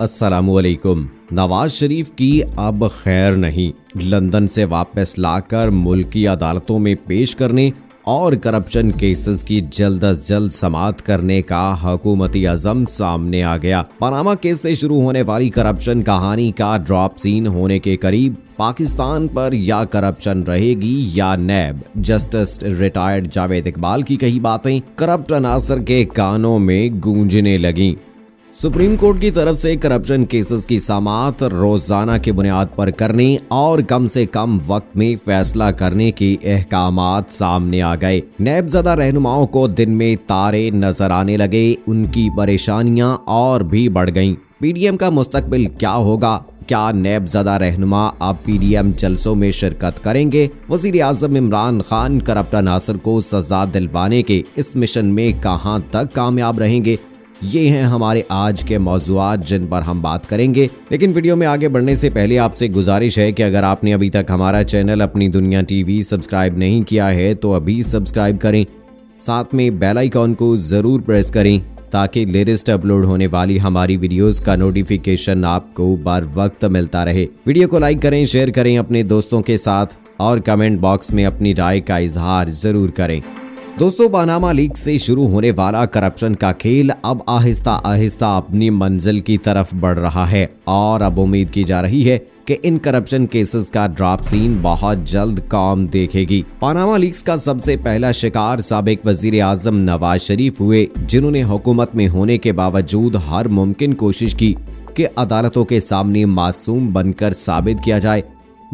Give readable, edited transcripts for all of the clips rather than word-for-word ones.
अस्सलामुअलैकुम। नवाज शरीफ की अब खैर नहीं। लंदन से वापस लाकर मुल्क की अदालतों में पेश करने और करप्शन केसेस की जल्द अज जल्द समाअत करने का हुकूमती अज़म सामने आ गया। पनामा केस से शुरू होने वाली करप्शन कहानी का ड्रॉप सीन होने के करीब। पाकिस्तान पर या करप्शन रहेगी या नैब। जस्टिस रिटायर्ड जावेद इकबाल की कही बातें करप्ट अनासर के कानों में गूंजने लगीं। सुप्रीम कोर्ट की तरफ से करप्शन केसेस की समाअत रोजाना की बुनियाद पर करने और कम से कम वक्त में फैसला करने के अहकामात सामने आ गए। नैबज़दा रहनुमाओं को दिन में तारे नजर आने लगे। उनकी परेशानियां और भी बढ़ गईं। पीडीएम का मुस्तकबिल क्या होगा? क्या नैबज़दा रहनुमा अब पीडीएम जलसों में शिरकत करेंगे? वज़ीर आज़म इमरान खान करप्ट अनासर को सजा दिलवाने के इस मिशन में कहां तक कामयाब रहेंगे? ये हैं हमारे आज के मौज़ूआत जिन पर हम बात करेंगे। लेकिन वीडियो में आगे बढ़ने से पहले आपसे गुजारिश है कि अगर आपने अभी तक हमारा चैनल अपनी दुनिया टीवी सब्सक्राइब नहीं किया है तो अभी सब्सक्राइब करें। साथ में बेल आइकॉन को ज़रूर प्रेस करें ताकि लेटेस्ट अपलोड होने वाली हमारी वीडियोस का नोटिफिकेशन आपको बर वक्त मिलता रहे। वीडियो को लाइक करें, शेयर करें अपने दोस्तों के साथ और कमेंट बॉक्स में अपनी राय का इजहार ज़रूर करें। दोस्तों, पनामा लीक से शुरू होने वाला करप्शन का खेल अब आहिस्ता आहिस्ता अपनी मंजिल की तरफ बढ़ रहा है और अब उम्मीद की जा रही है कि इन करप्शन केसेस का ड्रॉप सीन बहुत जल्द काम देखेगी। पनामा लीक्स का सबसे पहला शिकार साबिक वजीर आजम नवाज शरीफ हुए, जिन्होंने हुकूमत में होने के बावजूद हर मुमकिन कोशिश की कि अदालतों के सामने मासूम बनकर साबित किया जाए,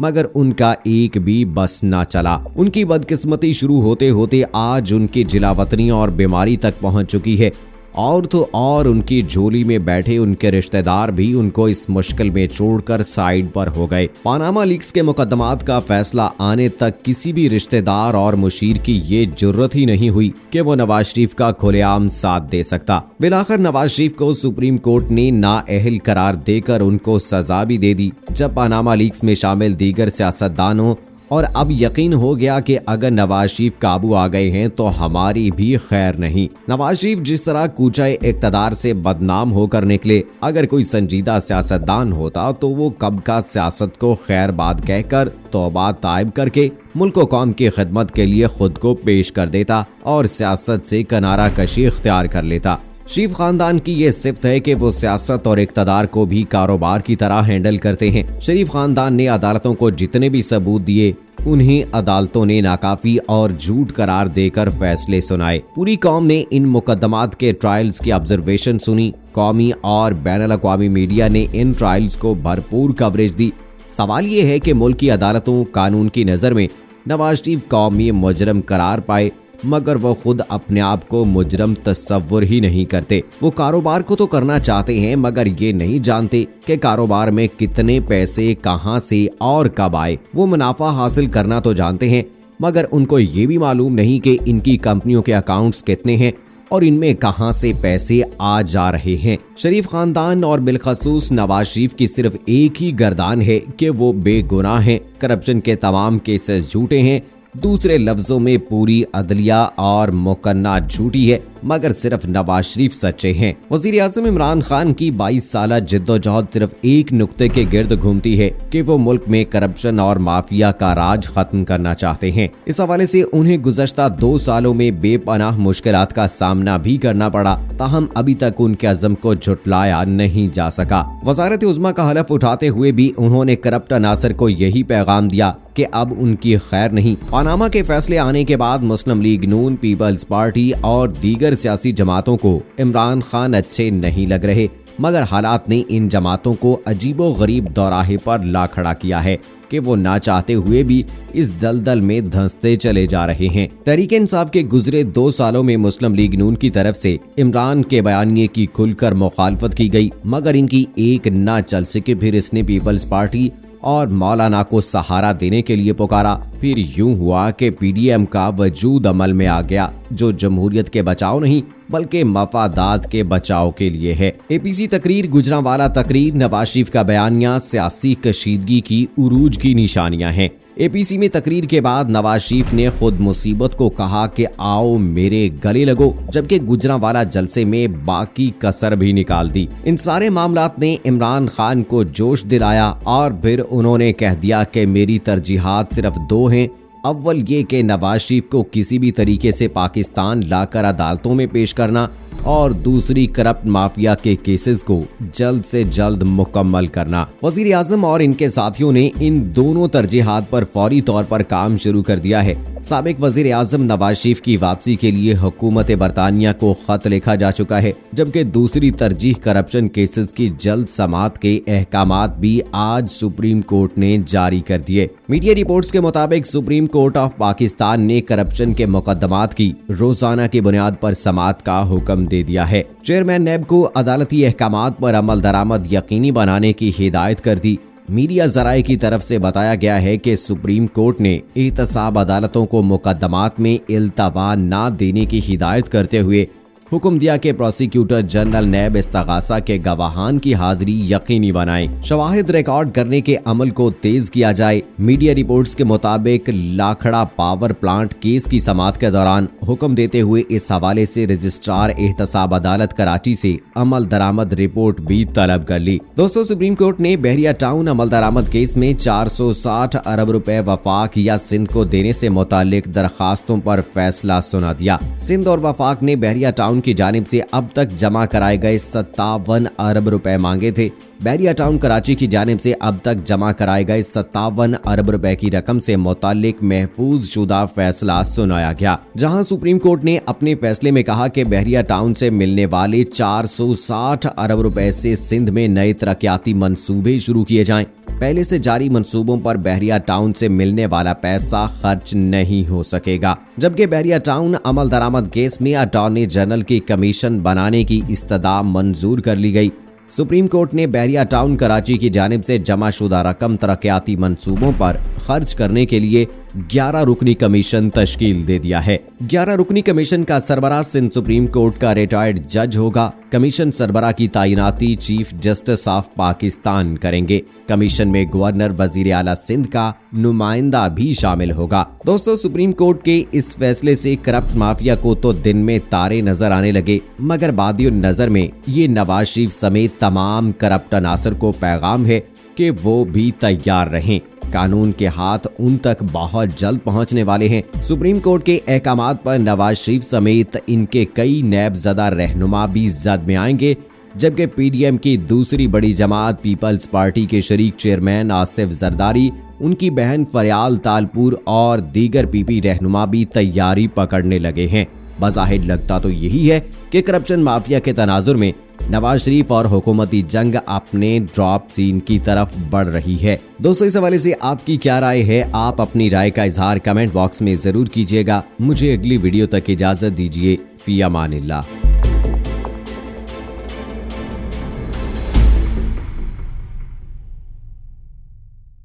मगर उनका एक भी बस ना चला। उनकी बदकिस्मती शुरू होते होते आज उनकी जिलावतनी और बीमारी तक पहुंच चुकी है और तो और उनकी झोली में बैठे उनके रिश्तेदार भी उनको इस मुश्किल में छोड़कर साइड पर हो गए। पनामा लीक्स के मुकदमात का फैसला आने तक किसी भी रिश्तेदार और मुशीर की ये जुर्रत ही नहीं हुई कि वो नवाज शरीफ का खुलेआम साथ दे सकता। बिलाखिर नवाज शरीफ को सुप्रीम कोर्ट ने नाअहल करार देकर उनको सजा भी दे दी। जब पनामा लीक्स में शामिल दीगर सियासतदानों और अब यकीन हो गया कि अगर नवाज शरीफ काबू आ गए हैं तो हमारी भी खैर नहीं। नवाज शरीफ जिस तरह कूचाए इक़्तिदार से बदनाम होकर निकले, अगर कोई संजीदा सियासतदान होता तो वो कब का सियासत को खैर बात कहकर तौबा ताइब करके मुल्क व कौम की खिदमत के लिए खुद को पेश कर देता और सियासत से किनारा कशी इख्तियार कर लेता। शरीफ खानदान की ये सिफ्त है कि वो सियासत और इक़्तिदार को भी कारोबार की तरह हैंडल करते हैं। शरीफ खानदान ने अदालतों को जितने भी सबूत दिए, उन्हें अदालतों ने नाकाफी और झूठ करार देकर फैसले सुनाए। पूरी कौम ने इन मुकदमात के ट्रायल्स की ऑब्जर्वेशन सुनी। कौमी और बैनुल अक़वामी मीडिया ने इन ट्रायल्स को भरपूर कवरेज दी। सवाल ये है कि मुल्क की अदालतों कानून की नज़र में नवाज शरीफ कौमी मुजरम करार पाए, मगर वो खुद अपने आप को मुजरम तस्वुर ही नहीं करते। वो कारोबार को तो करना चाहते हैं, मगर ये नहीं जानते कि कारोबार में कितने पैसे कहां से और कब आए। वो मुनाफा हासिल करना तो जानते हैं, मगर उनको ये भी मालूम नहीं कि इनकी कंपनियों के अकाउंट्स कितने हैं और इनमें कहां से पैसे आ जा रहे हैं। शरीफ खानदान और बिलखसूस नवाज शरीफ की सिर्फ एक ही गर्दान है कि वो बेगुनाह हैं। करप्शन के तमाम केसेस झूठे हैं। दूसरे लफ्जों में पूरी अदलिया और मुकन्ना झूठी है, मगर सिर्फ नवाज शरीफ सच्चे हैं। वजीर आज़म इमरान खान की 22 साल जिद्दोजहद सिर्फ एक नुक्ते के गिर्द घूमती है कि वो मुल्क में करप्शन और माफिया का राज खत्म करना चाहते हैं। इस हवाले से उन्हें गुज़श्ता 2 सालों में बेपनाह मुश्किलात का सामना भी करना पड़ा, ताहम अभी तक उनके अज़म को झुटलाया नहीं जा सका। वज़ारत उज़्मा का हलफ उठाते हुए भी उन्होंने करप्ट अनासर को यही पैगाम दिया कि अब उनकी खैर नहीं। पनामा के फैसले आने के बाद मुस्लिम लीग नून, पीपल्स पार्टी और दीगर सियासी जमातों को इमरान खान अच्छे नहीं लग रहे, मगर हालात ने इन जमातों को अजीबो गरीब दौराहे पर ला खड़ा किया है कि वो ना चाहते हुए भी इस दलदल में धंसते चले जा रहे हैं। तहरीक इंसाफ के गुजरे 2 सालों में मुस्लिम लीग नून की तरफ से इमरान के बयानिए की खुलकर मुखालफत की गई, मगर इनकी एक ना चल सके। फिर इसने पीपल्स पार्टी और मौलाना को सहारा देने के लिए पुकारा। फिर यूं हुआ कि पीडीएम का वजूद अमल में आ गया, जो जमहूरियत के बचाव नहीं बल्कि मफादात के बचाव के लिए है। एपीसी तकरीर, गुजरांवाला तकरीर, नवाज शरीफ का बयानिया सियासी कशीदगी की उरूज की निशानियां हैं। एपीसी में तकरीर के बाद नवाज शरीफ ने खुद मुसीबत को कहा कि आओ मेरे गले लगो, जबकि गुजरांवाला जलसे में बाकी कसर भी निकाल दी। इन सारे मामलात ने इमरान खान को जोश दिलाया और फिर उन्होंने कह दिया कि मेरी तरजीहात सिर्फ दो हैं। अव्वल ये कि नवाज शरीफ को किसी भी तरीके से पाकिस्तान लाकर अदालतों में पेश करना और दूसरी करप्ट माफिया के केसेस को जल्द से जल्द मुकम्मल करना। वजीर आजम और इनके साथियों ने इन दोनों तरजीहात पर फौरी तौर पर काम शुरू कर दिया है। साबिक वजीर आजम नवाज शरीफ की वापसी के लिए हुकूमत बरतानिया को खत लिखा जा चुका है, जबकि दूसरी तरजीह करप्शन केसेस की जल्द समाअत के अहकामात भी आज सुप्रीम कोर्ट ने जारी कर दिए। मीडिया रिपोर्ट्स के मुताबिक सुप्रीम कोर्ट ऑफ पाकिस्तान ने करप्शन के मुकदमात की रोजाना की बुनियाद पर समाअत का हुक्म दे दिया है। चेयरमैन नैब को अदालती अहकामात पर अमल दरामद यकीनी बनाने की हिदायत कर दी। मीडिया जराये की तरफ से बताया गया है कि सुप्रीम कोर्ट ने एहतसाब अदालतों को मुकदमात में इल्तवा न देने की हिदायत करते हुए हुक्म दिया कि प्रोसिक्यूटर जनरल नैब इस्तगासा के गवाहान की हाजिरी यकीनी बनाए, शवाहिद रिकॉर्ड करने के अमल को तेज किया जाए। मीडिया रिपोर्ट्स के मुताबिक लाखड़ा पावर प्लांट केस की समाअत के दौरान हुक्म देते हुए इस हवाले से रजिस्ट्रार एहतसाब अदालत कराची से अमल दरामद रिपोर्ट भी तलब कर ली। दोस्तों, सुप्रीम कोर्ट ने बहरिया टाउन अमल दरामद केस में 460 अरब रुपए वफाक या सिंध को देने से मुतालिक दरखास्तों पर फैसला सुना दिया। सिंध और वफाक ने बहरिया टाउन की जानिब से अब तक जमा कराए गए 57 अरब रुपए मांगे थे। बहरिया टाउन कराची की जानिब से अब तक जमा कराए गए 57 अरब रुपए की रकम से मुताल्लिक महफूज शुदा फैसला सुनाया गया, जहां सुप्रीम कोर्ट ने अपने फैसले में कहा कि बहरिया टाउन से मिलने वाले 460 अरब रुपए से सिंध में नए तरक्याती मंसूबे शुरू किए जाएं। पहले से जारी मंसूबों पर बहरिया टाउन से मिलने वाला पैसा खर्च नहीं हो सकेगा, जबकि बहरिया टाउन अमल दरामद केस में अटॉर्नी जनरल की कमीशन बनाने की इस्तदा मंजूर कर ली गई। सुप्रीम कोर्ट ने बहरिया टाउन कराची की जानिब से जमाशुदा रकम तरक्याती मंसूबों पर खर्च करने के लिए 11 रुकनी कमीशन तश्कील दे दिया है। 11 रुकनी कमीशन का सरबराह सिंध सुप्रीम कोर्ट का रिटायर्ड जज होगा। कमीशन सरबराह की तैनाती चीफ जस्टिस ऑफ पाकिस्तान करेंगे। कमीशन में गवर्नर वजीर आला सिंध का नुमाइंदा भी शामिल होगा। दोस्तों, सुप्रीम कोर्ट के इस फैसले से करप्ट माफिया को तो दिन में तारे नजर आने लगे, मगर बादियों नजर में ये नवाज शरीफ समेत तमाम करप्ट अनासर को पैगाम है कि वो भी तैयार रहें। कानून के हाथ उन तक बहुत जल्द पहुंचने वाले हैं। सुप्रीम कोर्ट के अहकामात पर नवाज शरीफ समेत इनके कई नैबज़दा रहनुमा भी जद में आएंगे, जबकि पीडीएम की दूसरी बड़ी जमात पीपल्स पार्टी के शरीक चेयरमैन आसिफ जरदारी, उनकी बहन फरियाल तालपुर और दीगर पीपी रहनुमा भी तैयारी पकड़ने लगे हैं। बज़ाहिर लगता तो यही है कि करप्शन माफिया के तनाजुर में नवाज शरीफ और हुकूमती जंग अपने ड्रॉप सीन की तरफ बढ़ रही है। दोस्तों, इस हवाले से आपकी क्या राय है? आप अपनी राय का इजहार कमेंट बॉक्स में जरूर कीजिएगा। मुझे अगली वीडियो तक इजाजत दीजिए। फी अमानिल्लाह।